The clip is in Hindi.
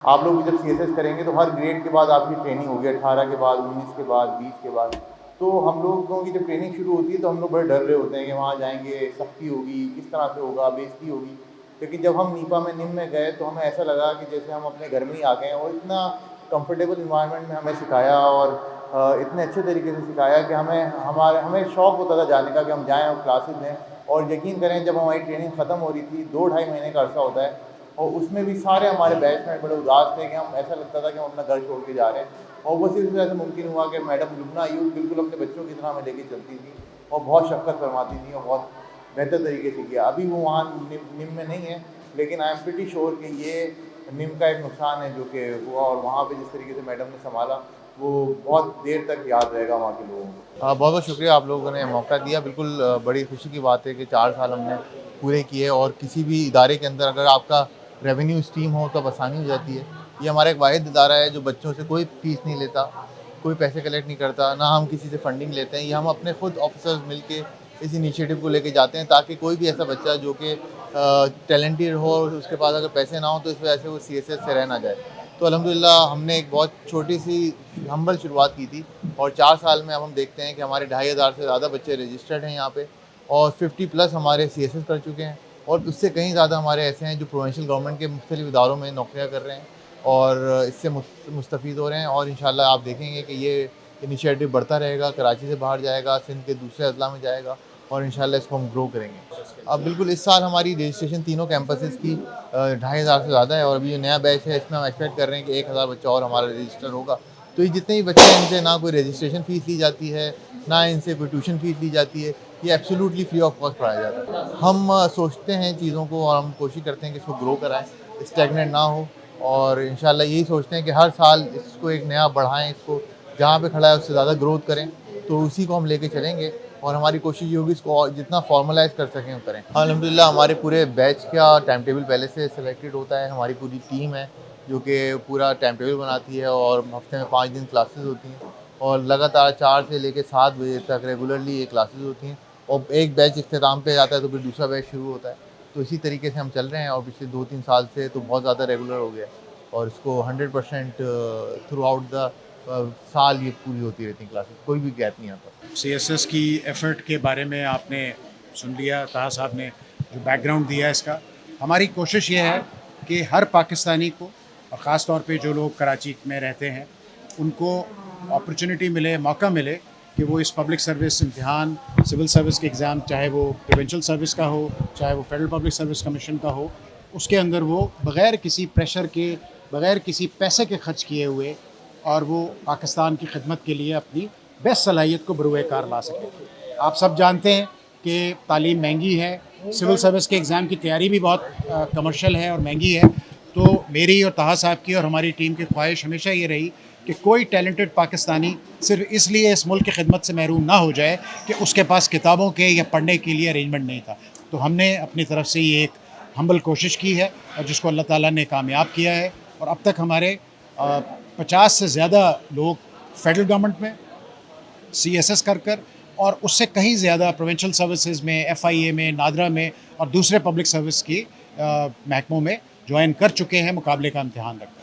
आप लोग भी जब सीएसएस करेंगे तो हर ग्रेड के बाद आपकी ट्रेनिंग होगी, 18 के बाद, 19 के बाद, 20 के बाद। तो हम लोगों की जब ट्रेनिंग शुरू होती है तो हम लोग बड़े डर रहे होते हैं कि वहाँ जाएंगे, सख्ती होगी, किस तरह से होगा, बेइज्जती होगी। लेकिन जब हम नीपा में निम में गए तो हमें ऐसा लगा कि जैसे हम अपने घर में ही आ गए हैं, और इतना कंफर्टेबल इन्वायरमेंट में हमें सिखाया, और इतने अच्छे तरीके से सिखाया कि हमें शौक़ होता था जाने का कि हम जाएँ और क्लासेस लें। और यकीन करें, जब हमारी ट्रेनिंग ख़त्म हो रही थी, 2 ढाई महीने का अरसा होता है, और उसमें भी सारे हमारे बैचमेट बड़े उदास थे कि हम, ऐसा लगता था कि हम अपना घर छोड़ के जा रहे हैं। और वो सिर्फ ऐसे मुमकिन हुआ कि मैडम लुबना अयूब बिल्कुल अपने बच्चों की तरह हमें लेके चलती थी, और बहुत शफ़क़त फरमाती थी, और बहुत बेहतर तरीके से किया। अभी वो वहाँ निम में नहीं है, लेकिन आई एम प्रीटी श्योर कि ये निम का एक नुकसान है जो कि हुआ, और वहाँ पे जिस तरीके से मैडम ने सँभाला, वो बहुत देर तक याद रहेगा वहाँ के लोगों को। बहुत बहुत शुक्रिया, आप लोगों ने मौका दिया। बिल्कुल बड़ी खुशी की बात है कि 4 साल हमने पूरे किए, और किसी भी इदारे के अंदर अगर आपका रेवेन्यू स्ट्रीम हो तो आसानी हो जाती है। ये हमारा एक वाहिद इदारा है जो बच्चों से कोई फ़ीस नहीं लेता, कोई पैसे कलेक्ट नहीं करता, ना हम किसी से फंडिंग लेते हैं। ये हम अपने खुद ऑफिसर्स मिलके इस इनिशिएटिव को लेके जाते हैं, ताकि कोई भी ऐसा बच्चा जो कि टैलेंटेड हो, उसके पास अगर पैसे ना हो तो इस वजह से वो सीएसएस से रह ना जाए। तो अल्हम्दुलिल्लाह हमने एक बहुत छोटी सी हम्बल शुरुआत की थी, और 4 साल में अब हम देखते हैं कि हमारे 2500 से ज़्यादा बच्चे रजिस्टर्ड हैं यहाँ पे, और 50+ हमारे सीएसएस कर चुके हैं, और उससे कहीं ज़्यादा हमारे ऐसे हैं जो प्रोविंशियल गवर्नमेंट के मुख्तलिफ इदारों में नौकरियाँ कर रहे हैं, और इससे मुस्तफ़ीद हो रहे हैं। और इंशाल्लाह आप देखेंगे कि ये इनिशिएटिव बढ़ता रहेगा, कराची से बाहर जाएगा, सिंध के दूसरे अज़ला में जाएगा, और इंशाल्लाह इसको हम ग्रो करेंगे। अब बिल्कुल इस साल हमारी रजिस्ट्रेशन तीनों कैंपसेस की 2500 से ज़्यादा है, और अभी जो नया बैच है इसमें हम एक्सपेक्ट कर रहे हैं कि 1000 बच्चा और हमारा रजिस्टर होगा। तो ये जितने भी बच्चे हैं, इनसे ना कोई रजिस्ट्रेशन फ़ीस ली जाती है, ना इनसे कोई ट्यूशन फ़ीस ली जाती है, ये एब्सोल्युटली फ्री ऑफ कॉस्ट पढ़ाया जाता है। हम सोचते हैं चीज़ों को, और हम कोशिश करते हैं कि इसको ग्रो कराएँ, स्टैग्नेंट ना हो, और इंशाल्लाह यही सोचते हैं कि हर साल इसको एक नया बढ़ाएँ, इसको जहाँ पे खड़ा है उससे ज़्यादा ग्रोथ करें। तो उसी को हम लेके चलेंगे, और हमारी कोशिश ये होगी इसको और जितना फॉर्मलाइज़ कर सकें वो करें। अल्हम्दुलिल्लाह हमारे पूरे बैच का टाइम टेबल पहले से सिलेक्टेड होता है। हमारी पूरी टीम है जो कि पूरा टाइम टेबल बनाती है, और हफ्ते में 5 दिन क्लासेस होती हैं, और लगातार 4 से लेके 7 बजे तक रेगुलरली ये क्लासेस होती हैं, और एक बैच इख्तिताम पे जाता है तो फिर दूसरा बैच शुरू होता है। तो इसी तरीके से हम चल रहे हैं, और पिछले 2-3 साल से तो बहुत ज़्यादा रेगुलर हो गया है, और इसको 100% थ्रू आउट द साल ये पूरी होती रहती हैं क्लासेस, कोई भी गैप नहीं आता। सीएसएस की एफ़र्ट के बारे में आपने सुन लिया, ताहा साहब ने जो बैकग्राउंड दिया है इसका। हमारी कोशिश ये है कि हर पाकिस्तानी को, और ख़ास तौर पे जो लोग कराची में रहते हैं, उनको अपॉर्चुनिटी मिले, मौका मिले कि वो इस पब्लिक सर्विस इम्तिहान, सिविल सर्विस के एग्ज़ाम, चाहे वो प्रोविंशियल सर्विस का हो, चाहे वो फेडरल पब्लिक सर्विस कमीशन का हो, उसके अंदर वो बग़ैर किसी प्रेशर के, बग़ैर किसी पैसे के ख़र्च किए हुए, और वो पाकिस्तान की खिदमत के लिए अपनी बेस्ट सलाहियत को बरूए कार ला सकें। आप सब जानते हैं कि तालीम महंगी है, सिविल सर्विस के एग्ज़ाम की तैयारी भी बहुत कमर्शियल है और महंगी है। तो मेरी और ताहा साहब की और हमारी टीम की ख्वाहिश हमेशा ये रही कि कोई टैलेंटेड पाकिस्तानी सिर्फ इसलिए इस मुल्क की खिदमत से महरूम ना हो जाए कि उसके पास किताबों के या पढ़ने के लिए अरेंजमेंट नहीं था। तो हमने अपनी तरफ से ये एक हम्बल कोशिश की है, और जिसको अल्लाह ताला ने कामयाब किया है। और अब तक हमारे 50 से ज़्यादा लोग फेडरल गवर्नमेंट में सीएसएस कर और उससे कहीं ज़्यादा प्रोविंशियल सर्विसेज में, एफआईए में, नादरा में, और दूसरे पब्लिक सर्विस की महकमों में ज्वाइन कर चुके हैं मुकाबले का इम्तिहान रखकर।